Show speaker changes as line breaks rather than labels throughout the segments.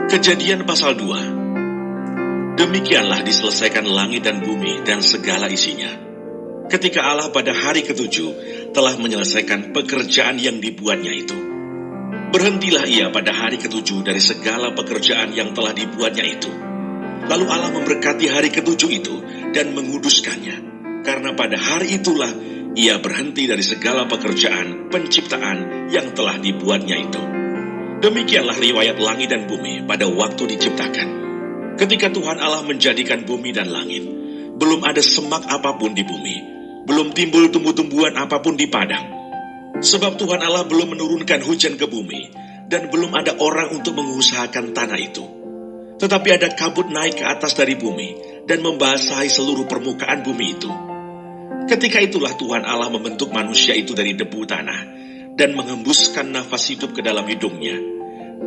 Kejadian pasal 2. Demikianlah diselesaikan langit dan bumi dan segala isinya. Ketika Allah pada hari ketujuh telah menyelesaikan pekerjaan yang dibuatnya itu. Berhentilah ia pada hari ketujuh dari segala pekerjaan yang telah dibuatnya itu. Lalu Allah memberkati hari ketujuh itu dan menguduskannya. Karena pada hari itulah ia berhenti dari segala pekerjaan penciptaan yang telah dibuatnya itu. Demikianlah riwayat langit dan bumi pada waktu diciptakan. Ketika Tuhan Allah menjadikan bumi dan langit, belum ada semak apapun di bumi, belum timbul tumbuh-tumbuhan apapun di padang. Sebab Tuhan Allah belum menurunkan hujan ke bumi, dan belum ada orang untuk mengusahakan tanah itu. Tetapi ada kabut naik ke atas dari bumi, dan membasahi seluruh permukaan bumi itu. Ketika itulah Tuhan Allah membentuk manusia itu dari debu tanah, dan mengembuskan nafas hidup ke dalam hidungnya.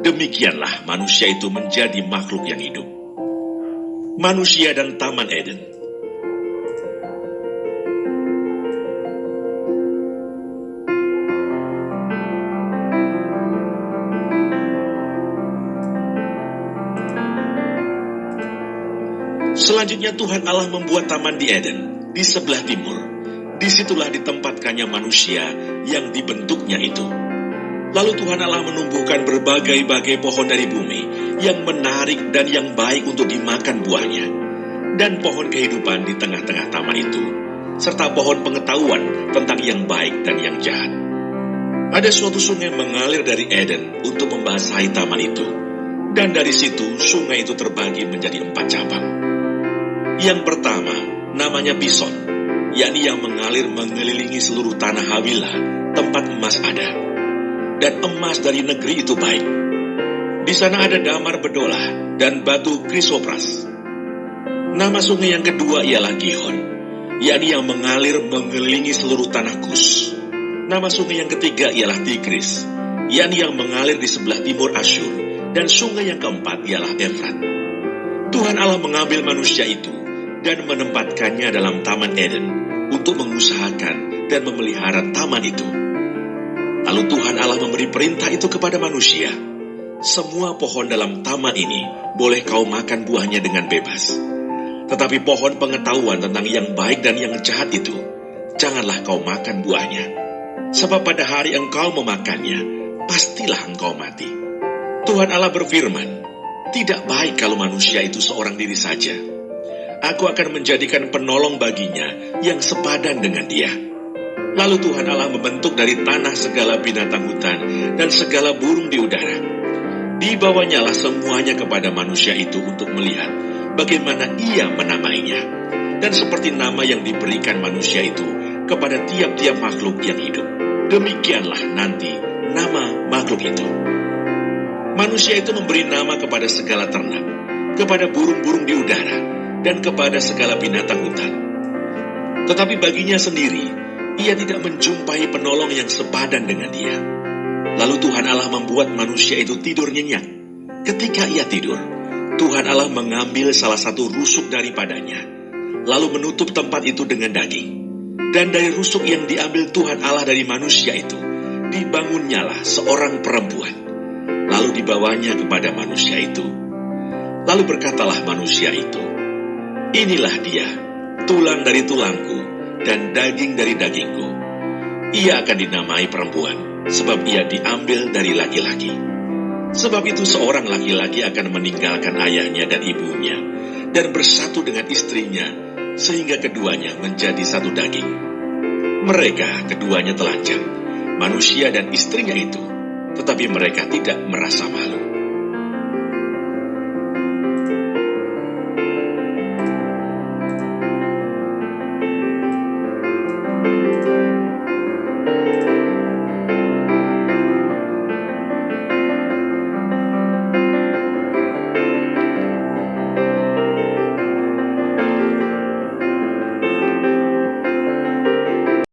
Demikianlah manusia itu menjadi makhluk yang hidup. Manusia dan Taman Eden. Selanjutnya Tuhan Allah membuat taman di Eden, di sebelah timur. Disitulah ditempatkannya manusia yang dibentuknya itu. Lalu Tuhan Allah menumbuhkan berbagai-bagai pohon dari bumi yang menarik dan yang baik untuk dimakan buahnya, dan pohon kehidupan di tengah-tengah taman itu, serta pohon pengetahuan tentang yang baik dan yang jahat. Ada suatu sungai mengalir dari Eden untuk membasahi taman itu, dan dari situ sungai itu terbagi menjadi 4 cabang. Yang pertama namanya Pison, yakni yang mengalir mengelilingi seluruh tanah Hawilah, tempat emas ada. Dan emas dari negeri itu baik. Di sana ada damar bedolah dan batu krisopras. Nama sungai yang kedua ialah Gihon, yakni yang mengalir mengelilingi seluruh tanah Kus. Nama sungai yang ketiga ialah Tigris, yakni yang mengalir di sebelah timur Asyur. Dan sungai yang keempat ialah Efrat. Tuhan Allah mengambil manusia itu dan menempatkannya dalam Taman Eden untuk mengusahakan dan memelihara taman itu. Lalu Tuhan Allah memberi perintah itu kepada manusia. Semua pohon dalam taman ini boleh kau makan buahnya dengan bebas. Tetapi pohon pengetahuan tentang yang baik dan yang jahat itu, janganlah kau makan buahnya. Sebab pada hari engkau memakannya, pastilah engkau mati. Tuhan Allah berfirman, tidak baik kalau manusia itu seorang diri saja. Aku akan menjadikan penolong baginya yang sepadan dengan dia. Lalu Tuhan Allah membentuk dari tanah segala binatang hutan dan segala burung di udara. Dibawanyalah semuanya kepada manusia itu untuk melihat bagaimana ia menamainya. Dan seperti nama yang diberikan manusia itu kepada tiap-tiap makhluk yang hidup, demikianlah nanti nama makhluk itu. Manusia itu memberi nama kepada segala ternak, kepada burung-burung di udara, dan kepada segala binatang hutan. Tetapi baginya sendiri, ia tidak menjumpai penolong yang sepadan dengan dia. Lalu Tuhan Allah membuat manusia itu tidur nyenyak. Ketika ia tidur, Tuhan Allah mengambil salah satu rusuk daripadanya, lalu menutup tempat itu dengan daging. Dan dari rusuk yang diambil Tuhan Allah dari manusia itu, dibangunnyalah seorang perempuan. Lalu dibawanya kepada manusia itu. Lalu berkatalah manusia itu, inilah dia, tulang dari tulangku, dan daging dari dagingku. Ia akan dinamai perempuan, sebab ia diambil dari laki-laki. Sebab itu seorang laki-laki akan meninggalkan ayahnya dan ibunya, dan bersatu dengan istrinya, sehingga keduanya menjadi satu daging. Mereka keduanya telanjang, manusia dan istrinya itu, tetapi mereka tidak merasa malu.